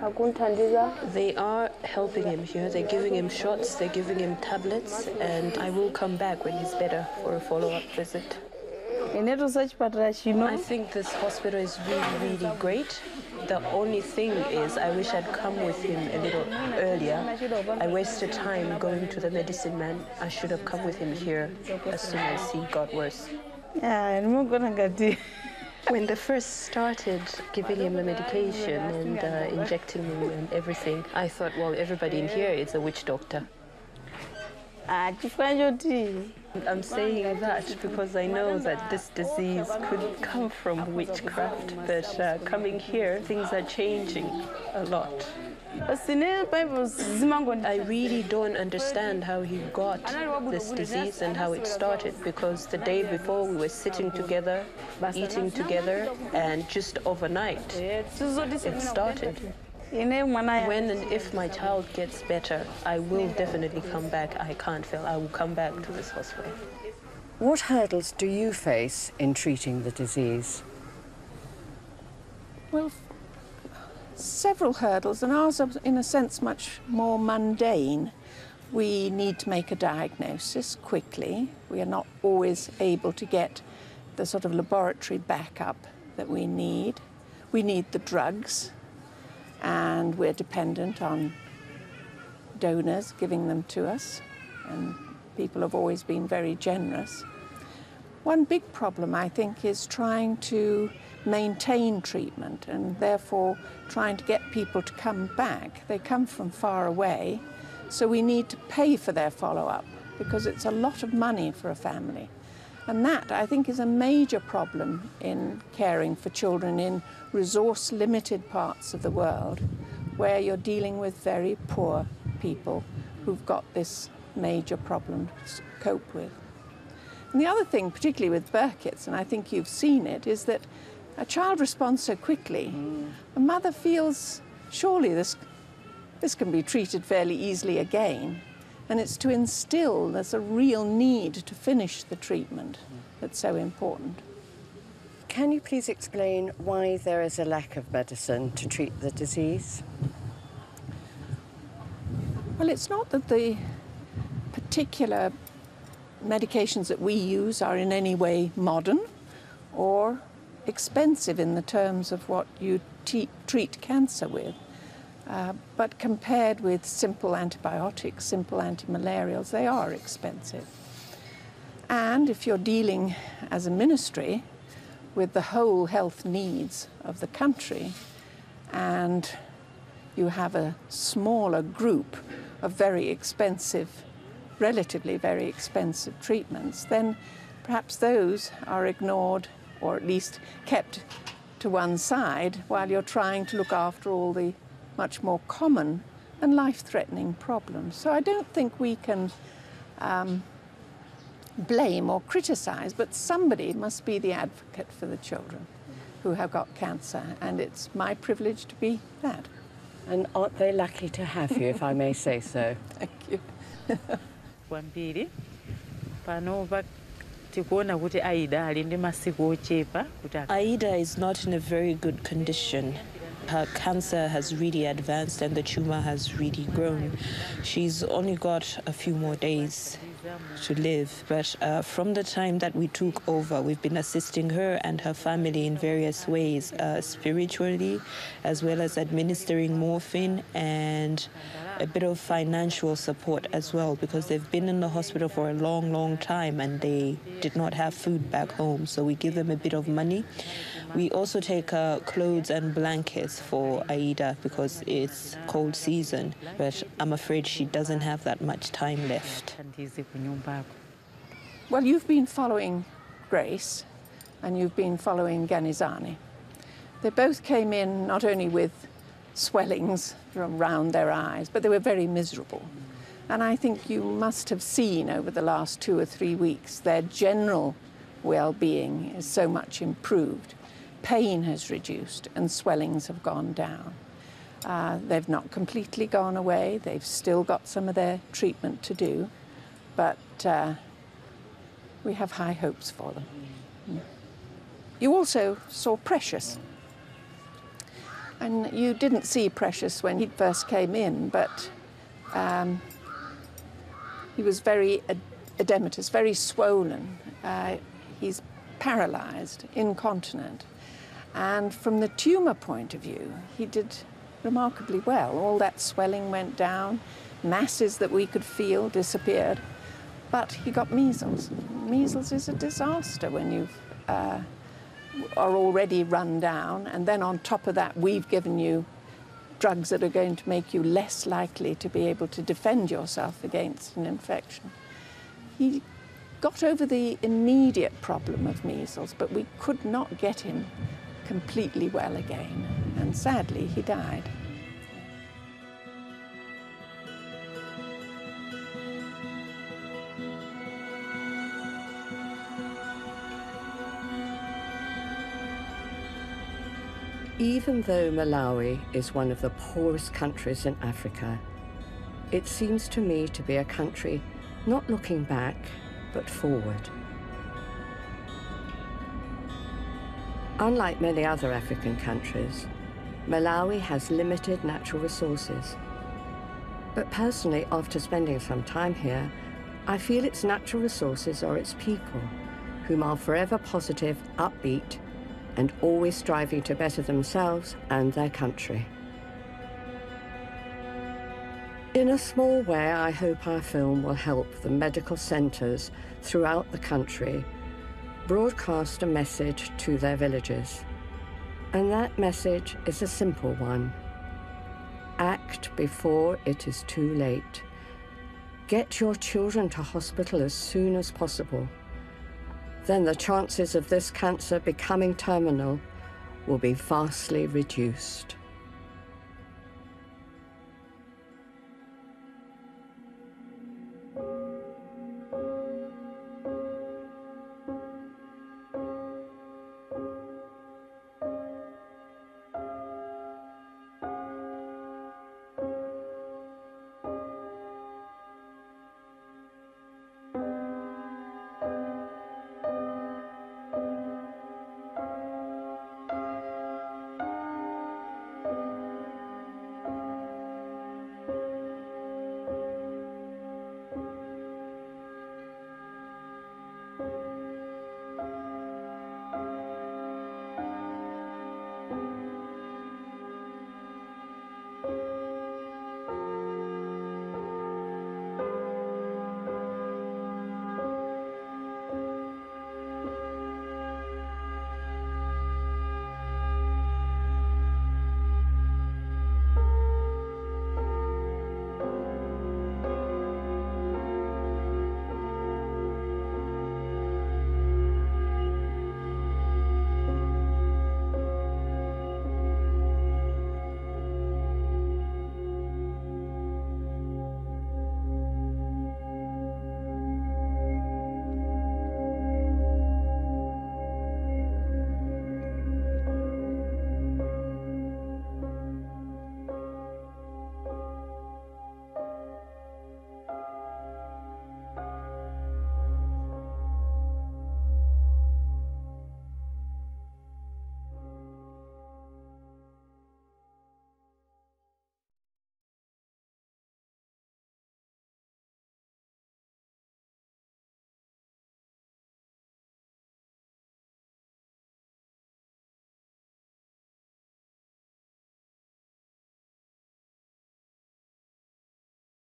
They are helping him here. They're giving him shots, they're giving him tablets, and I will come back when he's better for a follow-up visit. I think this hospital is really, really great. The only thing is I wish I'd come with him a little earlier. I wasted time going to the medicine man. I should have come with him here as soon as he got worse. When they first started giving him the medication and injecting him and everything, I thought, well, everybody in here is a witch doctor. I'm saying that because I know that this disease could come from witchcraft, but coming here, things are changing a lot. I really don't understand how he got this disease and how it started, because the day before we were sitting together, eating together, and just overnight it started. When and if my child gets better, I will definitely come back. I can't fail. I will come back to this hospital. What hurdles do you face in treating the disease? Well, several hurdles, and ours are, in a sense, much more mundane. We need to make a diagnosis quickly. We are not always able to get the sort of laboratory backup that we need. We need the drugs, and we're dependent on donors giving them to us, and people have always been very generous. One big problem, I think, is trying to maintain treatment and therefore trying to get people to come back. They come from far away, so we need to pay for their follow-up because it's a lot of money for a family. And that, I think, is a major problem in caring for children in resource-limited parts of the world, where you're dealing with very poor people who've got this major problem to cope with. And the other thing, particularly with Burkitt's, and I think you've seen it, is that a child responds so quickly. A mother feels, surely this can be treated fairly easily again. And it's to instill there's a real need to finish the treatment that's so important. Can you please explain why there is a lack of medicine to treat the disease? Well, it's not that the particular medications that we use are in any way modern or expensive in the terms of what you treat cancer with. But compared with simple antibiotics, simple antimalarials, they are expensive. And if you're dealing as a ministry with the whole health needs of the country, and you have a smaller group of very expensive, relatively very expensive treatments, then perhaps those are ignored or at least kept to one side while you're trying to look after all the much more common and life-threatening problems. So I don't think we can blame or criticize, but somebody must be the advocate for the children who have got cancer, and it's my privilege to be that. And aren't they lucky to have you, if I may say so? Thank you. Aida is not in a very good condition. Her cancer has really advanced and the tumor has really grown. She's only got a few more days to live, but from the time that we took over, we've been assisting her and her family in various ways, spiritually, as well as administering morphine and a bit of financial support as well, because they've been in the hospital for a long, long time and they did not have food back home, so we give them a bit of money. We also take clothes and blankets for Aida because it's cold season, but I'm afraid she doesn't have that much time left. Well, you've been following Grace and you've been following Ganizani. They both came in not only with swellings around their eyes, but they were very miserable. And I think you must have seen over the last 2 or 3 weeks their general well-being is so much improved. Pain has reduced and swellings have gone down. They've not completely gone away. They've still got some of their treatment to do, but we have high hopes for them. You also saw Precious. And you didn't see Precious when he first came in, but he was very edematous, very swollen. He's paralysed, incontinent. And from the tumour point of view, he did remarkably well. All that swelling went down, masses that we could feel disappeared. But he got measles. Measles is a disaster when you are already run down, and then on top of that, we've given you drugs that are going to make you less likely to be able to defend yourself against an infection. He got over the immediate problem of measles, but we could not get him completely well again, and sadly, he died. Even though Malawi is one of the poorest countries in Africa, it seems to me to be a country not looking back, but forward. Unlike many other African countries, Malawi has limited natural resources. But personally, after spending some time here, I feel its natural resources are its people, whom are forever positive, upbeat, and always striving to better themselves and their country. In a small way, I hope our film will help the medical centres throughout the country broadcast a message to their villages. And that message is a simple one. Act before it is too late. Get your children to hospital as soon as possible. Then the chances of this cancer becoming terminal will be vastly reduced.